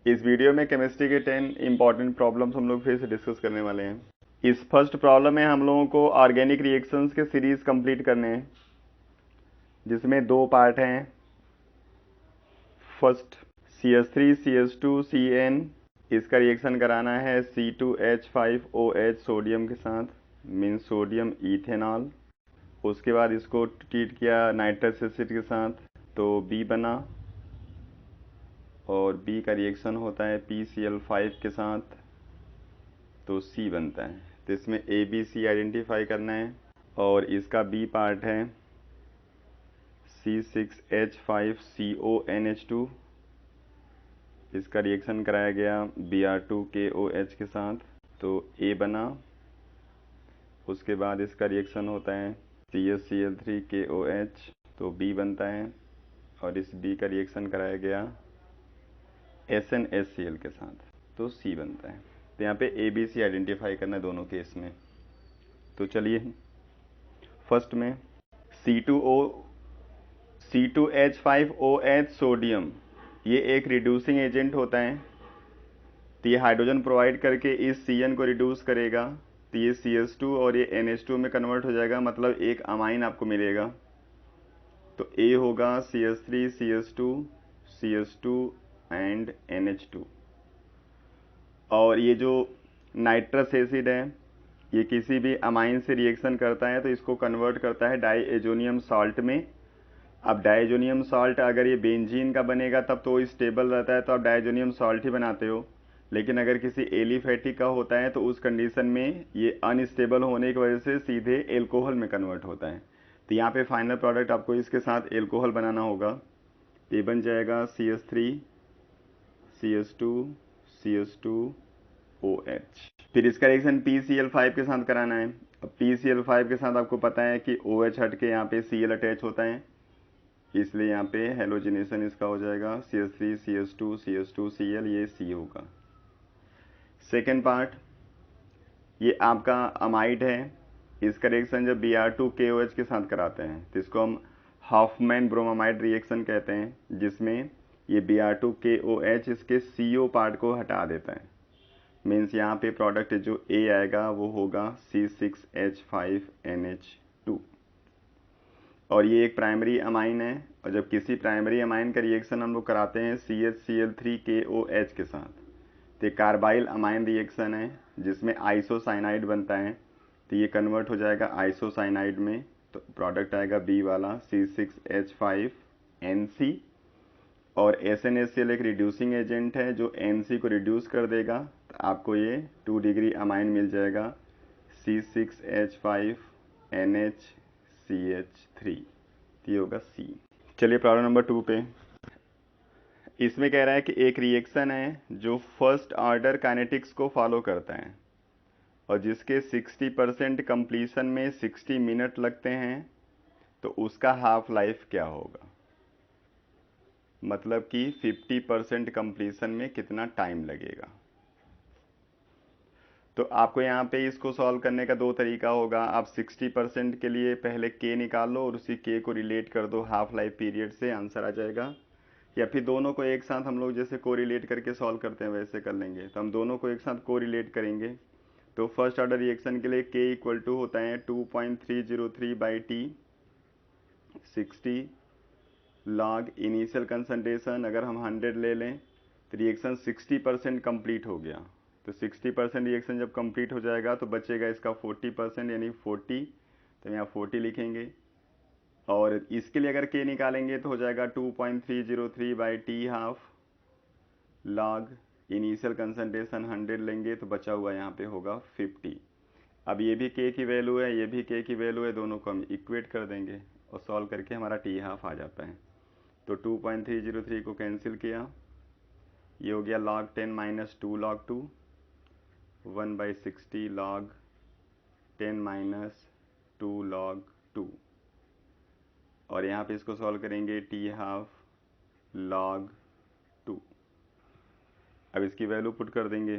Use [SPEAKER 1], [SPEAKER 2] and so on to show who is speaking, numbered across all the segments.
[SPEAKER 1] इस वीडियो में केमिस्ट्री के 10 इंपॉर्टेंट प्रॉब्लम्स हम लोग फिर से डिस्कस करने वाले हैं। इस फर्स्ट प्रॉब्लम में हम लोगों को ऑर्गेनिक रिएक्शंस के सीरीज कंप्लीट करने हैं, जिसमें दो पार्ट हैं। फर्स्ट CH3CH2CN, इसका रिएक्शन कराना है C2H5OH सोडियम के साथ, मीन सोडियम इथेनॉल। उसके बाद इसको ट्रीट किया नाइट्रस एसिड के साथ, तो B बना, और B का रिएक्शन होता है PCl5 के साथ, तो C बनता है। तो इसमें ABC आइडेंटिफाई करना है, और इसका B पार्ट है C6H5CONH2, इसका रिएक्शन कराया गया Br2KOH के साथ, तो A बना। उसके बाद इसका रिएक्शन होता है CHCl3KOH, तो B बनता है, और इस B का रिएक्शन कराया गया SnHCl के साथ, तो C बनता है। तो यहाँ पे ABC आइडेंटिफाई करना है दोनों केस में। तो चलिए, फर्स्ट में C2H5OH सोडियम, ये एक रिड्यूसिंग एजेंट होता है। तो ये हाइड्रोजन प्रोवाइड करके इस Cn को रिड्यूस करेगा, तो ये CH2 और ये NH2 में कन्वर्ट हो जाएगा, मतलब एक अमाइन आपको मिलेगा। तो A होगा CH3CH2CH2 एंड NH2। और ये जो नाइट्रस एसिड है, ये किसी भी अमाइन से रिएक्शन करता है तो इसको कन्वर्ट करता है डाईएजोनियम सॉल्ट में। अब डाईएजोनियम सॉल्ट अगर ये बेंजीन का बनेगा तब तो स्टेबल रहता है, तो आप डाईएजोनियम सॉल्ट ही बनाते हो। लेकिन अगर किसी एलिफेटिक का होता है तो उस कंडीशन में ये अनस्टेबल होने की वजह से सीधे एल्कोहल में कन्वर्ट होता है। तो यहाँ पे फाइनल प्रोडक्ट आपको इसके साथ एल्कोहल बनाना होगा। तो ये बन जाएगा CH3CH2CH2OH। फिर इसका रिएक्शन PCl5 के साथ कराना है। अब PCl5 के साथ आपको पता है कि OH हट के यहाँ पे Cl अटैच होता है, इसलिए यहाँ पे हेलोजिनेशन इसका हो जाएगा CH3CH2CH2Cl, ये C होगा। सेकेंड पार्ट, ये आपका अमाइड है। इसका रिएक्शन जब Br2KOH के साथ कराते हैं तो इसको हम हॉफमैन ब्रोमामाइड रिएक्शन कहते हैं, जिसमें ये Br2KOH इसके CO पार्ट को हटा देता है। मीन्स यहाँ पे प्रोडक्ट जो A आएगा वो होगा C6H5NH2। और ये एक प्राइमरी अमाइन है, और जब किसी प्राइमरी अमाइन का रिएक्शन हम लोग कराते हैं CHCl3KOH के साथ, तो ये कार्बाइल अमाइन रिएक्शन है जिसमें आइसोसाइनाइड बनता है। तो ये कन्वर्ट हो जाएगा आइसोसाइनाइड में, तो प्रोडक्ट आएगा B वाला C6H5NC। और SnHCl एक रिड्यूसिंग एजेंट है जो NC को रिड्यूस कर देगा, तो आपको ये 2 डिग्री अमाइन मिल जाएगा C6H5NHCH3, ये होगा C। चलिए प्रॉब्लम नंबर 2 पे। इसमें कह रहा है कि एक रिएक्शन है जो फर्स्ट ऑर्डर काइनेटिक्स को फॉलो करता है और जिसके 60% कंप्लीशन में 60 मिनट लगते हैं, तो उसका हाफ लाइफ क्या होगा। मतलब कि 50% कंप्लीशन में कितना टाइम लगेगा। तो आपको यहाँ पे इसको सॉल्व करने का दो तरीका होगा। आप 60% के लिए पहले K निकाल लो और उसी K को रिलेट कर दो हाफ लाइफ पीरियड से, आंसर आ जाएगा। या फिर दोनों को एक साथ हम लोग जैसे को रिलेट करके सॉल्व करते हैं वैसे कर लेंगे। तो हम दोनों को एक साथ को रिलेट करेंगे। तो फर्स्ट ऑर्डर रिएक्शन के लिए K इक्वल टू होता है 2.303/T, 60 लॉग इनिशियल कंसंट्रेशन। अगर हम 100 ले लें तो रिएक्शन 60% कंप्लीट हो गया। तो 60% रिएक्शन जब कंप्लीट हो जाएगा तो बचेगा इसका 40%, यानी 40। तो यहाँ 40 लिखेंगे। और इसके लिए अगर K निकालेंगे तो हो जाएगा 2.303/T half log initial concentration 100 लेंगे तो बचा हुआ यहाँ पे होगा 50। अब ये भी K की वैल्यू है, ये भी K की वैल्यू है, दोनों को हम इक्वेट कर देंगे और सॉल्व करके हमारा T हाफ आ जाता है। तो 2.303 को कैंसिल किया, ये हो गया log 10 minus 2 log 2, 1/60 log 10 minus 2 log 2। और यहाँ पे इसको सॉल्व करेंगे T हाफ log 2। अब इसकी वैल्यू पुट कर देंगे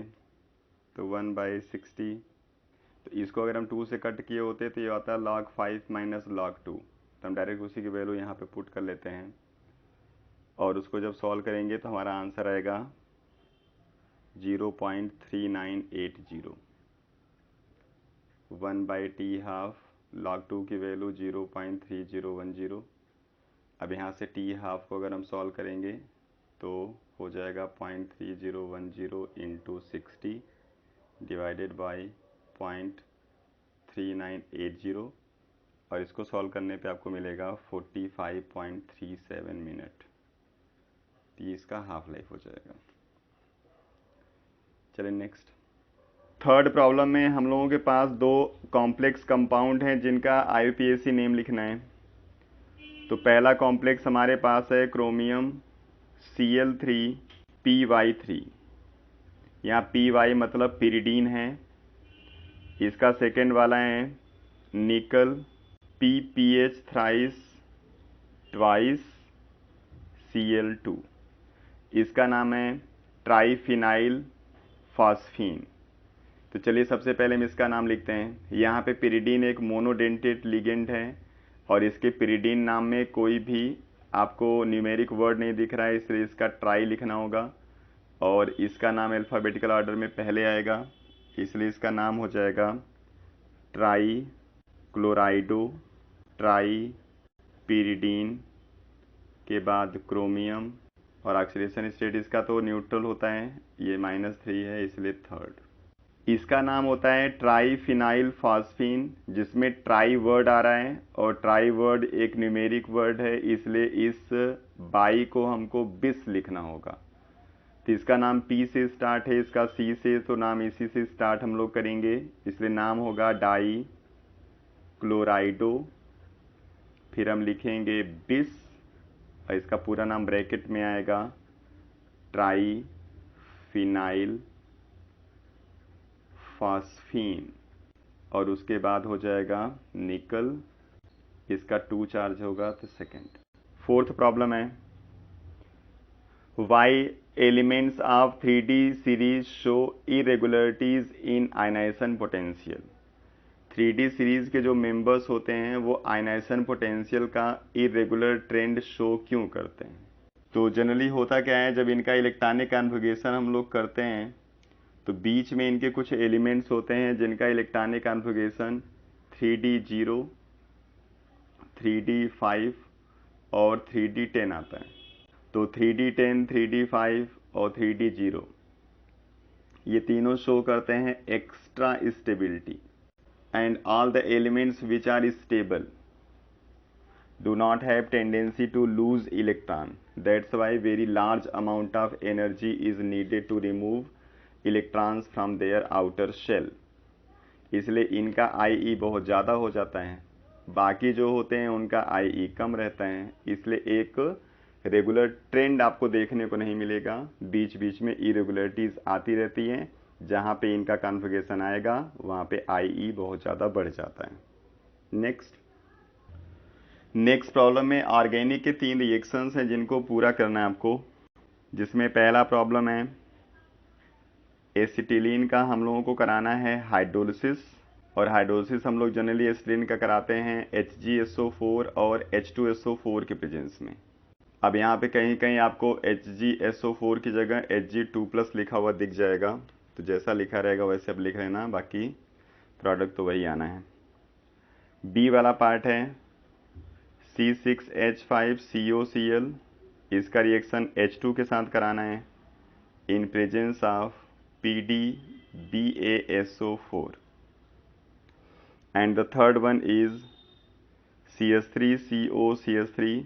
[SPEAKER 1] तो 1/60। तो इसको अगर हम 2 से कट किए होते तो ये आता है log 5 माइनस log 2। तो हम डायरेक्ट उसी की वैल्यू यहाँ पे पुट कर लेते हैं और उसको जब सॉल्व करेंगे तो हमारा आंसर आएगा 0.3980, 1/t हाफ, log 2 की वैल्यू 0.3010। अब यहाँ से t हाफ को अगर हम सॉल्व करेंगे तो हो जाएगा 0.3010 इंटू 60 डिवाइडेड बाई 0.3980, और इसको सॉल्व करने पे आपको मिलेगा 45.37 मिनट। तो इसका हाफ लाइफ हो जाएगा। चलिए नेक्स्ट, थर्ड प्रॉब्लम में हम लोगों के पास दो कॉम्प्लेक्स कंपाउंड हैं जिनका IUPAC नेम लिखना है। तो पहला कॉम्प्लेक्स हमारे पास है क्रोमियम Cl3PY3, यहाँ PY मतलब पिरिडीन है। इसका सेकेंड वाला है निकल PPH थ्राइस ट्वाइस Cl2, इसका नाम है ट्राइफिनाइल फॉस्फीन। तो चलिए सबसे पहले हम इसका नाम लिखते हैं। यहाँ पे पिरिडीन एक मोनोडेंटेट लिगेंड है और इसके पिरिडीन नाम में कोई भी आपको न्यूमेरिक वर्ड नहीं दिख रहा है, इसलिए इसका ट्राई लिखना होगा, और इसका नाम अल्फ़ाबेटिकल ऑर्डर में पहले आएगा, इसलिए इसका नाम हो जाएगा ट्राई क्लोराइडो ट्राई पिरिडीन, के बाद क्रोमियम, और ऑक्सीडेशन स्टेट इसका तो न्यूट्रल होता है, ये -3 है इसलिए थर्ड। इसका नाम होता है ट्राइफिनाइल फॉस्फीन, जिसमें ट्राई वर्ड आ रहा है और ट्राई वर्ड एक न्यूमेरिक वर्ड है, इसलिए इस बाई को हमको बिस लिखना होगा। तो इसका नाम P से स्टार्ट है, इसका C से, तो नाम इसी से स्टार्ट हम लोग करेंगे, इसलिए नाम होगा डाई क्लोराइडो, फिर हम लिखेंगे बिस, और इसका पूरा नाम ब्रैकेट में आएगा ट्राइफिनाइल फॉस्फीन, और उसके बाद हो जाएगा निकल, इसका 2 चार्ज होगा तो सेकेंड। फोर्थ प्रॉब्लम है why elements of 3D series show irregularities in ionization potential. 3D series के जो मेंबर्स होते हैं वो आयनाइजेशन पोटेंशियल का इरेगुलर ट्रेंड शो क्यों करते हैं? तो जनरली होता क्या है, जब इनका इलेक्ट्रॉनिक कॉन्फ़िगरेशन हम लोग करते हैं तो बीच में इनके कुछ एलिमेंट्स होते हैं जिनका इलेक्ट्रॉनिक कॉन्फ़िगरेशन 3D0, 3D5 और 3D10 आता है। तो 3D10, 3D5 और 3D0 ये तीनों शो करते हैं extra stability, and all the elements which are stable do not have tendency to lose electron. That's why very large amount of energy is needed to remove electrons from their outer shell. इसलिए इनका IE बहुत ज़्यादा हो जाता है, बाकी जो होते हैं उनका IE कम रहता है, इसलिए एक रेगुलर ट्रेंड आपको देखने को नहीं मिलेगा, बीच बीच में इरेगुलरिटीज आती रहती हैं, जहाँ पे इनका कॉन्फ़िगरेशन आएगा वहाँ पे IE बहुत ज़्यादा बढ़ जाता है। नेक्स्ट प्रॉब्लम में ऑर्गेनिक के 3 रिएक्शंस हैं जिनको पूरा करना है आपको, जिसमें पहला प्रॉब्लम है एसिटिलीन का हम लोगों को कराना है हाइड्रोलिसिस, और हाइड्रोलिसिस हम लोग जनरली एसिटिलीन का कराते हैं HgSO4 और H2SO4 के प्रेजेंस में। अब यहाँ पे कहीं कहीं आपको HgSO4 की जगह Hg2+ लिखा हुआ दिख जाएगा, तो जैसा लिखा रहेगा वैसे अब लिख लेना, बाकी प्रोडक्ट तो वही आना है। बी वाला पार्ट है C6H5COCl, इसका रिएक्शन H2 के साथ कराना है in presence of PDBaSO4, and the third one is CH3COCH3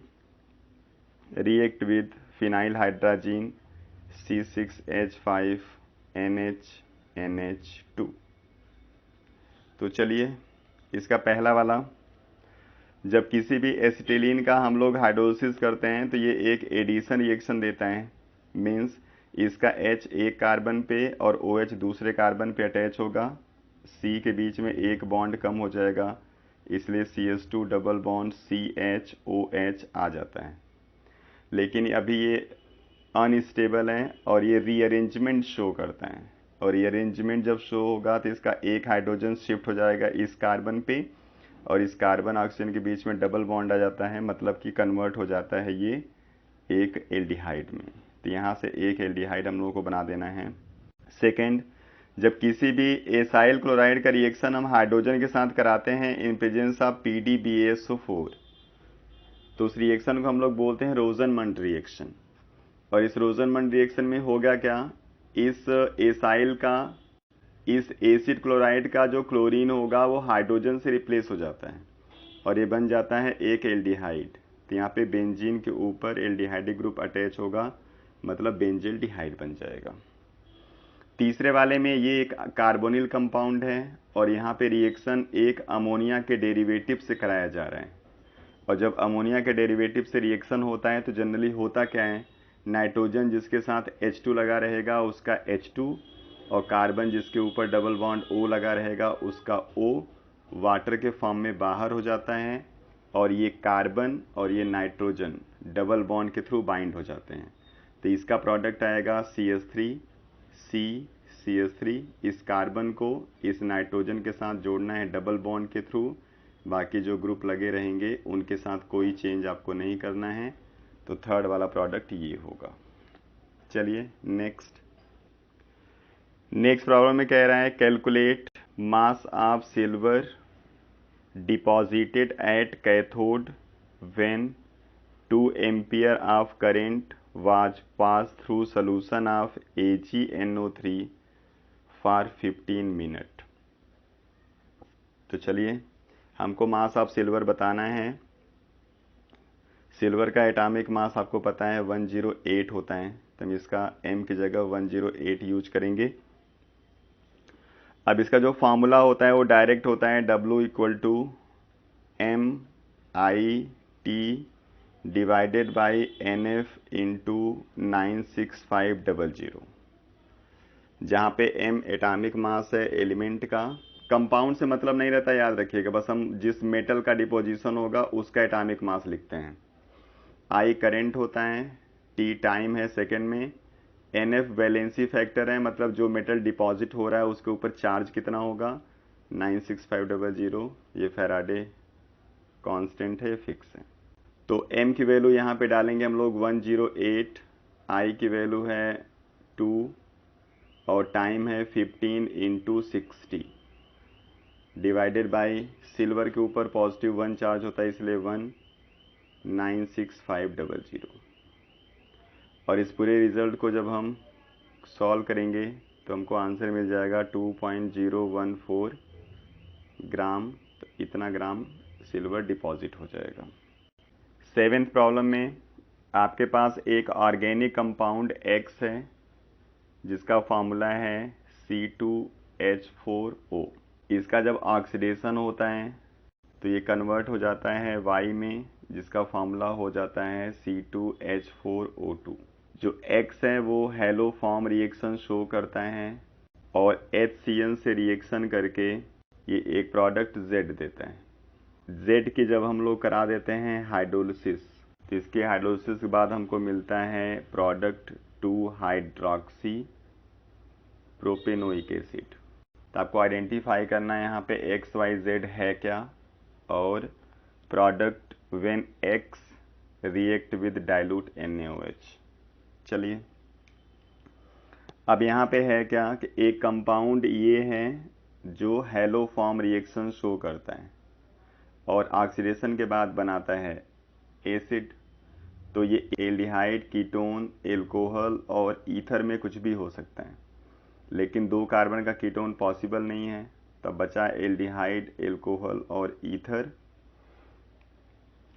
[SPEAKER 1] react with phenyl hydrazine C6H5NH2। तो चलिए इसका पहला वाला, जब किसी भी एसिटिलीन का हम लोग हाइड्रोलिसिस करते हैं तो ये एक एडिशन रिएक्शन देता है, मीन्स इसका H एक कार्बन पे और OH दूसरे कार्बन पे अटैच होगा, C के बीच में एक बॉन्ड कम हो जाएगा, इसलिए CH2 डबल बॉन्ड CHOH आ जाता है। लेकिन अभी ये अनस्टेबल है और ये रीअरेंजमेंट शो करता है, और रीअरेंजमेंट जब शो होगा तो इसका एक हाइड्रोजन शिफ्ट हो जाएगा इस कार्बन पे, और इस कार्बन ऑक्सीजन के बीच में डबल बॉन्ड आ जाता है, मतलब कि कन्वर्ट हो जाता है ये एक एल्डिहाइड में। तो यहाँ से एक एल्डिहाइड हम लोगों को बना देना है सेकेंड, जब किसी भी एसाइल क्लोराइड का रिएक्शन हम हाइड्रोजन के साथ कराते हैं इन प्रेजेंस ऑफ PdBaSO4, तो उस रिएक्शन को हम लोग बोलते हैं रोजनमंड रिएक्शन। और इस रोजनमंड रिएक्शन में होगा क्या, इस एसाइल का, इस एसिड क्लोराइड का जो क्लोरीन होगा वो हाइड्रोजन से रिप्लेस हो जाता है और ये बन जाता है एक एल्डिहाइड। तो यहाँ पे बेंजीन के ऊपर एल्डिहाइडिक ग्रुप अटैच होगा, मतलब बेंजिल्डिहाइड बन जाएगा। तीसरे वाले में ये एक कार्बोनिल कंपाउंड है और यहाँ पे रिएक्शन एक अमोनिया के डेरिवेटिव से कराया जा रहा है। और जब अमोनिया के डेरिवेटिव से रिएक्शन होता है तो जनरली होता क्या है, नाइट्रोजन जिसके साथ H2 लगा रहेगा उसका H2 और कार्बन जिसके ऊपर डबल बॉन्ड O लगा रहेगा उसका O वाटर के फॉर्म में बाहर हो जाता है और ये कार्बन और ये नाइट्रोजन डबल बॉन्ड के थ्रू बाइंड हो जाते हैं। तो इसका प्रोडक्ट आएगा CH3। इस कार्बन को इस नाइट्रोजन के साथ जोड़ना है डबल बॉन्ड के थ्रू, बाकी जो ग्रुप लगे रहेंगे उनके साथ कोई चेंज आपको नहीं करना है। तो थर्ड वाला प्रोडक्ट ये होगा। चलिए नेक्स्ट प्रॉब्लम में कह रहा है calculate mass of silver deposited at cathode when 2 ampere of current was passed through solution of AgNO3 for 15 minute. तो चलिए हमको मास ऑफ सिल्वर बताना है। सिल्वर का एटॉमिक मास आपको पता है 108 होता है, तो हम इसका m की जगह 108 यूज करेंगे। अब इसका जो फॉर्मूला होता है वो डायरेक्ट होता है W = MIT divided by NF into 96500, जहाँ पे M एटॉमिक मास है एलिमेंट का। कंपाउंड से मतलब नहीं रहता, याद रखिएगा, बस हम जिस मेटल का डिपोजिशन होगा उसका एटॉमिक मास लिखते हैं। I करंट होता है, T टाइम है सेकेंड में, NF वैलेंसी फैक्टर है, मतलब जो मेटल डिपॉजिट हो रहा है उसके ऊपर चार्ज कितना होगा 96500। ये फैराडे कांस्टेंट है, फिक्स है। तो m की वैल्यू यहाँ पे डालेंगे हम लोग 108, I की वैल्यू है 2 और टाइम है 15 इंटू 60 डिवाइडेड बाई सिल्वर के ऊपर पॉजिटिव 1 चार्ज होता है इसलिए 1,96500। और इस पूरे रिजल्ट को जब हम सॉल्व करेंगे तो हमको आंसर मिल जाएगा 2.014 ग्राम। तो इतना ग्राम सिल्वर डिपॉजिट हो जाएगा। सेवेंथ प्रॉब्लम में आपके पास एक ऑर्गेनिक कंपाउंड X है जिसका फॉर्मूला है C2H4O। इसका जब ऑक्सीडेशन होता है तो ये कन्वर्ट हो जाता है Y में, जिसका फॉर्मूला हो जाता है C2H4O2। जो X है वो हेलो फॉर्म रिएक्शन शो करता है और HCN से रिएक्शन करके ये एक प्रोडक्ट Z देता है। Z की जब हम लोग करा देते हैं हाइड्रोलिसिस, तो इसके हाइड्रोलिसिस के बाद हमको मिलता है प्रोडक्ट 2 हाइड्रोक्सी प्रोपेनोइक एसिड। तो आपको आइडेंटिफाई करना है यहाँ पे XYZ है क्या, और product when X react with dilute NaOH। चलिए अब यहाँ पे है क्या कि एक कंपाउंड ये है जो हेलो फॉर्म रिएक्शन शो करता है और ऑक्सीडेशन के बाद बनाता है एसिड। तो ये एल्डिहाइड, कीटोन, एल्कोहल और ईथर में कुछ भी हो सकता है, लेकिन 2 कार्बन का कीटोन पॉसिबल नहीं है, तब बचा एल्डिहाइड, एल्कोहल और ether.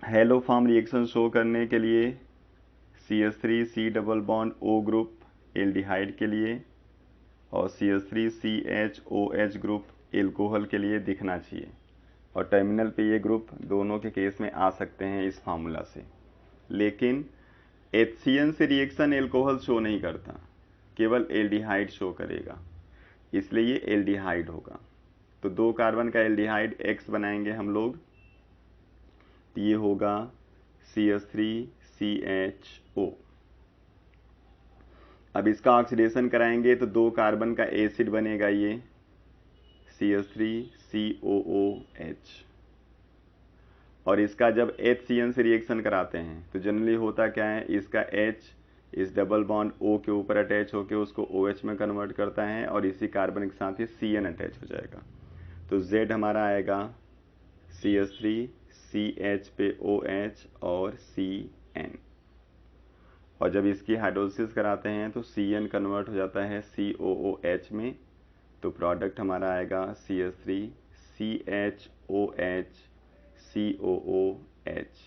[SPEAKER 1] Hello form reaction show करने के लिए CH3C double bond O group aldehyde के लिए और CH3CHOH ग्रुप एल्कोहल के लिए दिखना चाहिए, और टर्मिनल पे ये ग्रुप दोनों के केस में आ सकते हैं इस फार्मूला से। लेकिन HCN से रिएक्शन एल्कोहल शो नहीं करता, केवल एल्डिहाइड शो करेगा, इसलिए ये एल्डिहाइड होगा। तो 2 कार्बन का एल्डिहाइड X बनाएंगे हम लोग, ये होगा CH3CHO। अब इसका ऑक्सीडेशन कराएंगे तो 2 कार्बन का एसिड बनेगा ये CH3COOH। और इसका जब HCN से रिएक्शन कराते हैं तो जनरली होता क्या है, इसका H इस डबल बॉन्ड O के ऊपर अटैच होकर उसको OH में कन्वर्ट करता है और इसी कार्बन के साथ ही CN अटैच हो जाएगा। तो Z हमारा आएगा CH3 CH पे OH और CN, और जब इसकी हाइड्रोलिसिस कराते हैं तो CN कन्वर्ट हो जाता है COOH में, तो प्रोडक्ट हमारा आएगा CH3 CHOH COOH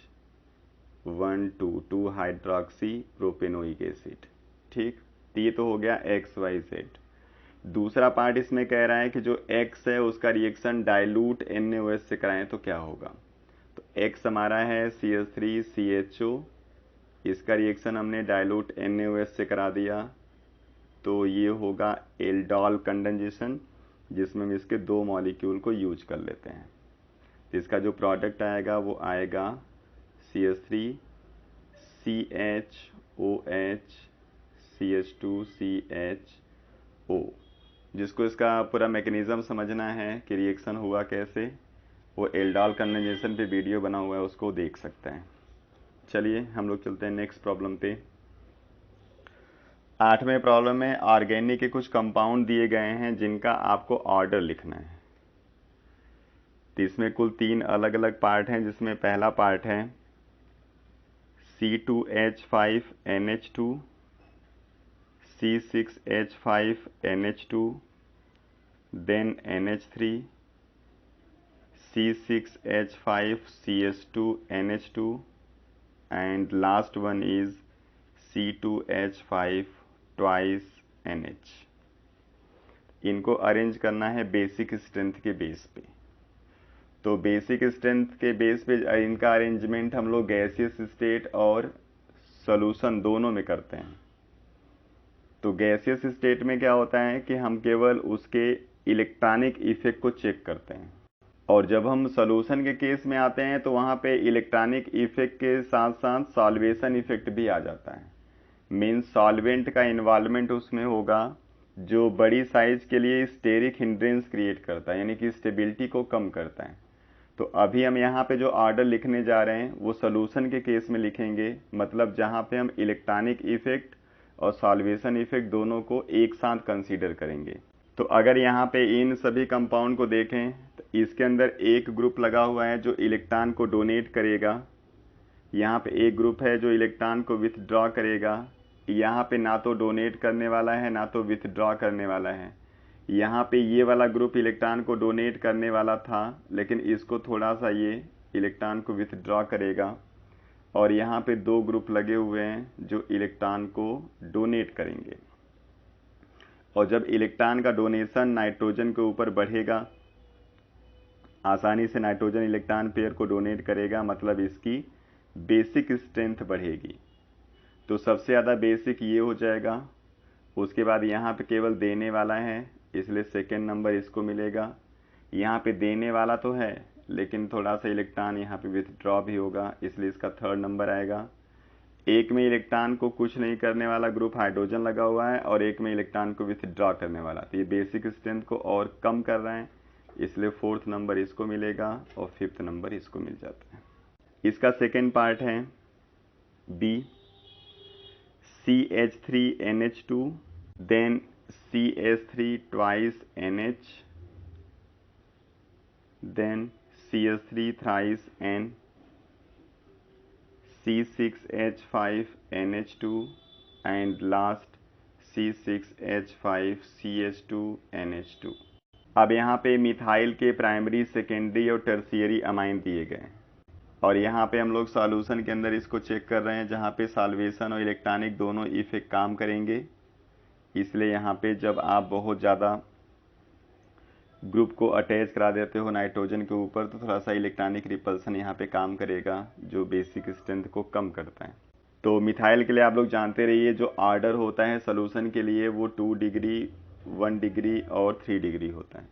[SPEAKER 1] 1,2,2 hydroxy propanoic acid. ठीक, तो ये तो हो गया XYZ। दूसरा पार्ट इसमें कह रहा है कि जो X है उसका रिएक्शन डाइल्यूट NaOH से कराएं तो क्या होगा। तो X हमारा है CH3CHO, इसका रिएक्शन हमने डाइल्यूट NaOH से करा दिया, तो ये होगा एल्डोल कंडेंसेशन, जिसमें हम इसके 2 मॉलिक्यूल को यूज कर लेते हैं। तो इसका जो प्रोडक्ट आएगा वो आएगा CH3 CHOH CH2 CHO, जिसको इसका पूरा मैकेनिज्म समझना है कि रिएक्शन हुआ कैसे, वो एल्डोल कंडेंसेशन पे वीडियो बना हुआ है, उसको देख सकते हैं। चलिए हम लोग चलते हैं नेक्स्ट प्रॉब्लम पे। 8वें प्रॉब्लम में ऑर्गेनिक के कुछ कंपाउंड दिए गए हैं जिनका आपको ऑर्डर लिखना है। तो इसमें कुल 3 अलग अलग पार्ट हैं, जिसमें पहला पार्ट है C2H5NH2 C6H5NH2 then NH3 C6H5CH2NH2 and last one is C2H5 twice NH। इनको अरेंज करना है बेसिक स्ट्रेंथ के बेस पे। तो बेसिक स्ट्रेंथ के बेस पे इनका अरेंजमेंट हम लोग गैसियस स्टेट और सॉल्यूशन दोनों में करते हैं। तो गैसियस स्टेट में क्या होता है कि हम केवल उसके इलेक्ट्रॉनिक इफेक्ट को चेक करते हैं, और जब हम सॉल्यूशन के केस में आते हैं तो वहां पे इलेक्ट्रॉनिक इफेक्ट के साथ साथ सॉल्वेशन इफेक्ट भी आ जाता है। मीन्स सॉल्वेंट का इन्वॉल्वमेंट उसमें होगा जो बड़ी साइज के लिए स्टेरिक हिंड्रेंस क्रिएट करता है, यानी कि स्टेबिलिटी को कम करता है। तो अभी हम यहाँ पे जो ऑर्डर लिखने जा रहे हैं वो सॉल्यूशन के केस में लिखेंगे, मतलब जहाँ पे हम इलेक्ट्रॉनिक इफेक्ट और सॉल्वेशन इफेक्ट दोनों को एक साथ कंसीडर करेंगे। तो अगर यहाँ पे इन सभी कंपाउंड को देखें तो इसके अंदर एक ग्रुप लगा हुआ है जो इलेक्ट्रॉन को डोनेट करेगा, यहाँ पे एक ग्रुप है जो इलेक्ट्रॉन को विथड्रॉ करेगा। यहाँ पे ना तो डोनेट करने वाला है ना तो विथड्रॉ करने वाला है। यहाँ पे ये वाला ग्रुप इलेक्ट्रॉन को डोनेट करने वाला था, लेकिन इसको थोड़ा सा ये इलेक्ट्रॉन को विथड्रॉ करेगा, और यहाँ पे 2 ग्रुप लगे हुए हैं जो इलेक्ट्रॉन को डोनेट करेंगे। और जब इलेक्ट्रॉन का डोनेशन नाइट्रोजन के ऊपर बढ़ेगा, आसानी से नाइट्रोजन इलेक्ट्रॉन पेयर को डोनेट करेगा, मतलब इसकी बेसिक स्ट्रेंथ बढ़ेगी। तो सबसे ज़्यादा बेसिक ये हो जाएगा। उसके बाद यहाँ पे केवल देने वाला है, इसलिए सेकेंड नंबर इसको मिलेगा। यहाँ पे देने वाला तो है लेकिन थोड़ा सा इलेक्ट्रॉन यहाँ पे विथड्रॉ भी होगा, इसलिए इसका थर्ड नंबर आएगा। एक में इलेक्ट्रॉन को कुछ नहीं करने वाला ग्रुप हाइड्रोजन लगा हुआ है और एक में इलेक्ट्रॉन को विथड्रॉ करने वाला, तो ये बेसिक स्ट्रेंथ को और कम कर रहे हैं, इसलिए फोर्थ नंबर इसको मिलेगा और फिफ्थ नंबर इसको मिल जाता है। इसका सेकेंड पार्ट है B, CH3NH2 then CH3 twice NH then CH3 thrice N C6H5NH2 and last C6H5CH2NH2। अब यहाँ पे मिथाइल के प्राइमरी, सेकेंडरी और टर्शियरी अमाइन दिए गए, और यहाँ पे हम लोग सॉल्यूशन के अंदर इसको चेक कर रहे हैं जहाँ पे सॉल्वेशन और इलेक्ट्रॉनिक दोनों इफेक्ट काम करेंगे। इसलिए यहाँ पे जब आप बहुत ज़्यादा ग्रुप को अटैच करा देते हो नाइट्रोजन के ऊपर तो थोड़ा सा इलेक्ट्रॉनिक रिपल्सन यहाँ पे काम करेगा जो बेसिक स्ट्रेंथ को कम करता है। तो मिथाइल के लिए आप लोग जानते रहिए जो ऑर्डर होता है सोल्यूशन के लिए वो 2 डिग्री, 1 डिग्री और 3 डिग्री होता है।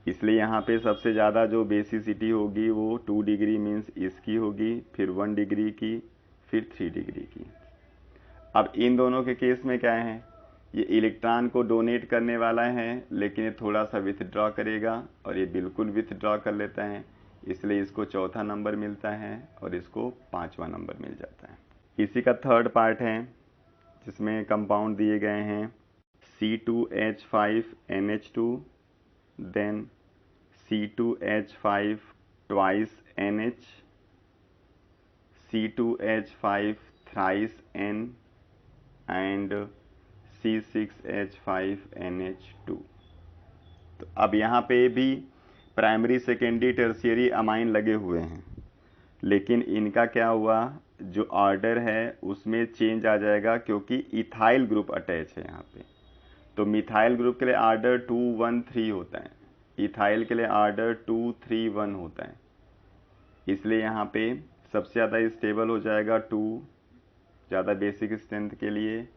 [SPEAKER 1] इसलिए यहाँ पे सबसे ज़्यादा जो बेसिसिटी होगी वो 2 डिग्री मीन्स इसकी होगी, फिर 1 डिग्री की, फिर 3 डिग्री की। अब इन दोनों के केस में क्या है, ये इलेक्ट्रॉन को डोनेट करने वाला है लेकिन ये थोड़ा सा विथड्रॉ करेगा और ये बिल्कुल विथड्रॉ कर लेता है, इसलिए इसको चौथा नंबर मिलता है और इसको 5वां नंबर मिल जाता है। इसी का थर्ड पार्ट है जिसमें कंपाउंड दिए गए हैं C2H5NH2, then C2H5 twice NH, C2H5 thrice N and C6H5NH2। तो अब यहाँ पे भी प्राइमरी सेकेंडरी टर्शियरी अमाइन लगे हुए हैं, लेकिन इनका क्या हुआ, जो ऑर्डर है उसमें चेंज आ जाएगा क्योंकि इथाइल ग्रुप अटैच है यहाँ पे। तो मिथाइल ग्रुप के लिए ऑर्डर 2 1 3 होता है, इथाइल के लिए ऑर्डर 2 3 1 होता है, इसलिए यहाँ पे सबसे ज़्यादा स्टेबल हो जाएगा 2, ज़्यादा बेसिक स्ट्रेंथ के लिए।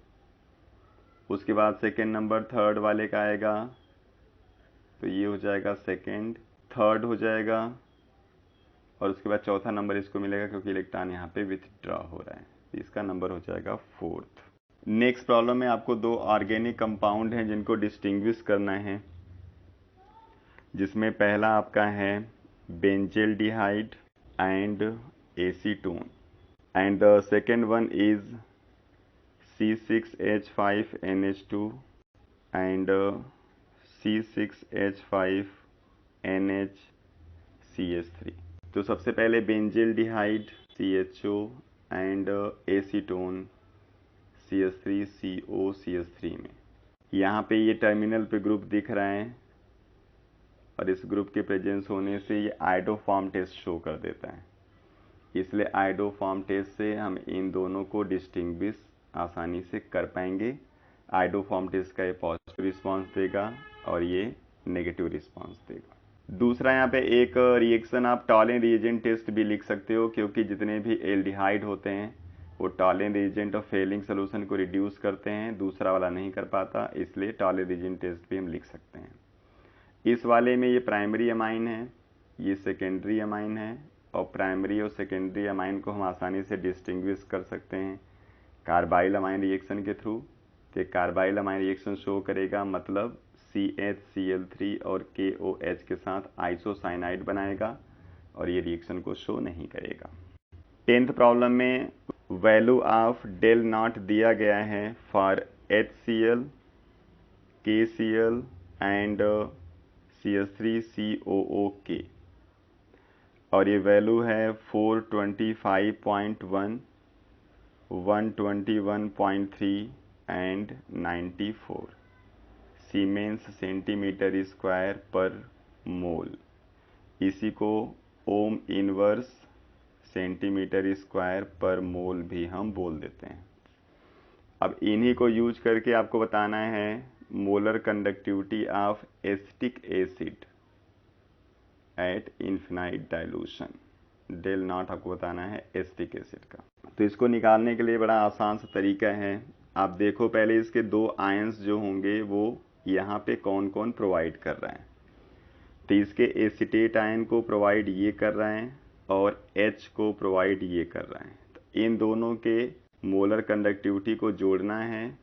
[SPEAKER 1] उसके बाद सेकेंड नंबर थर्ड वाले का आएगा, तो ये हो जाएगा सेकेंड, थर्ड हो जाएगा, और उसके बाद चौथा नंबर इसको मिलेगा क्योंकि इलेक्ट्रॉन यहाँ पे विथड्रॉ हो रहा है, तो इसका नंबर हो जाएगा फोर्थ। नेक्स्ट प्रॉब्लम में आपको दो ऑर्गेनिक कंपाउंड हैं जिनको डिस्टिंग्विश करना है, जिसमें पहला आपका है benzaldehyde and acetone, and the second one is C6H5NH2 and C6H5NHCH3। तो सबसे पहले benzaldehyde CHO and acetone CH3COCH3 में यहाँ पे ये टर्मिनल पे ग्रुप दिख रहा है, और इस ग्रुप के प्रेजेंस होने से ये आइडोफॉर्म टेस्ट शो कर देता है, इसलिए आइडोफॉर्म टेस्ट से हम इन दोनों को डिस्टिंग्विश आसानी से कर पाएंगे। आइडोफॉर्म टेस्ट का ये पॉजिटिव रिस्पांस देगा और ये नेगेटिव रिस्पांस देगा। दूसरा यहाँ पे एक रिएक्शन आप टॉलेन रिएजेंट टेस्ट भी लिख सकते हो, क्योंकि जितने भी एल्डिहाइड होते हैं वो टॉलेन रिएजेंट और फेलिंग सोल्यूशन को रिड्यूस करते हैं, दूसरा वाला नहीं कर पाता, इसलिए टॉलेन रिएजेंट टेस्ट भी हम लिख सकते हैं। इस वाले में ये प्राइमरी अमाइन है, ये सेकेंडरी अमाइन है, और प्राइमरी और सेकेंडरी अमाइन को हम आसानी से डिस्टिंग्विश कर सकते हैं कार्बाइल अमाइन रिएक्शन के थ्रू। तो कार्बाइल अमाइन रिएक्शन शो करेगा, मतलब CHCl3 और KOH के साथ आइसोसाइनाइड बनाएगा, और ये रिएक्शन को शो नहीं करेगा। 10th प्रॉब्लम में वैल्यू ऑफ डेल नॉट दिया गया है for HCl, KCl and CH3COOK, और ये वैल्यू है 425.1, 121.3 एंड 94 सीमेंस सेंटीमीटर स्क्वायर पर मोल। इसी को ओम इनवर्स सेंटीमीटर स्क्वायर पर मोल भी हम बोल देते हैं। अब इन्हीं को यूज करके आपको बताना है molar conductivity of acetic acid at infinite dilution. Del naught आपको बताना है एसिटिक एसिड का। तो इसको निकालने के लिए बड़ा आसान सा तरीका है। आप देखो पहले इसके दो आयंस जो होंगे वो यहाँ पे कौन कौन प्रोवाइड कर रहे हैं। तो इसके एसिटेट आयन को प्रोवाइड ये कर रहे हैं और H को प्रोवाइड ये कर रहे हैं। तो इन दोनों के मोलर कंडक्टिविटी को जोड़ना है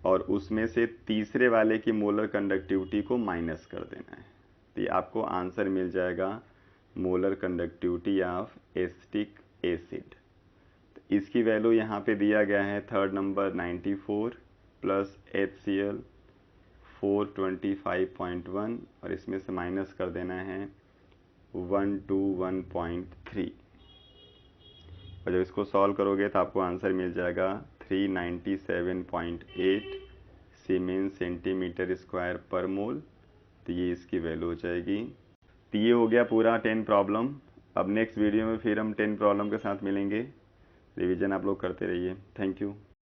[SPEAKER 1] और उसमें से तीसरे वाले की मोलर कंडक्टिविटी को माइनस कर देना है। तो ये आपको आंसर मिल जाएगा molar conductivity of acetic acid. तो इसकी वैल्यू यहाँ पे दिया गया है थर्ड नंबर 94 प्लस HCl 425.1 और इसमें से माइनस कर देना है 121.3, और जब इसको सॉल्व करोगे तो आपको आंसर मिल जाएगा 397.8 सीमेंस सेंटीमीटर स्क्वायर पर मोल। तो ये इसकी वैल्यू हो जाएगी। तो ये हो गया पूरा 10 प्रॉब्लम। अब नेक्स्ट वीडियो में फिर हम 10 प्रॉब्लम के साथ मिलेंगे। रिवीजन आप लोग करते रहिए। Thank you.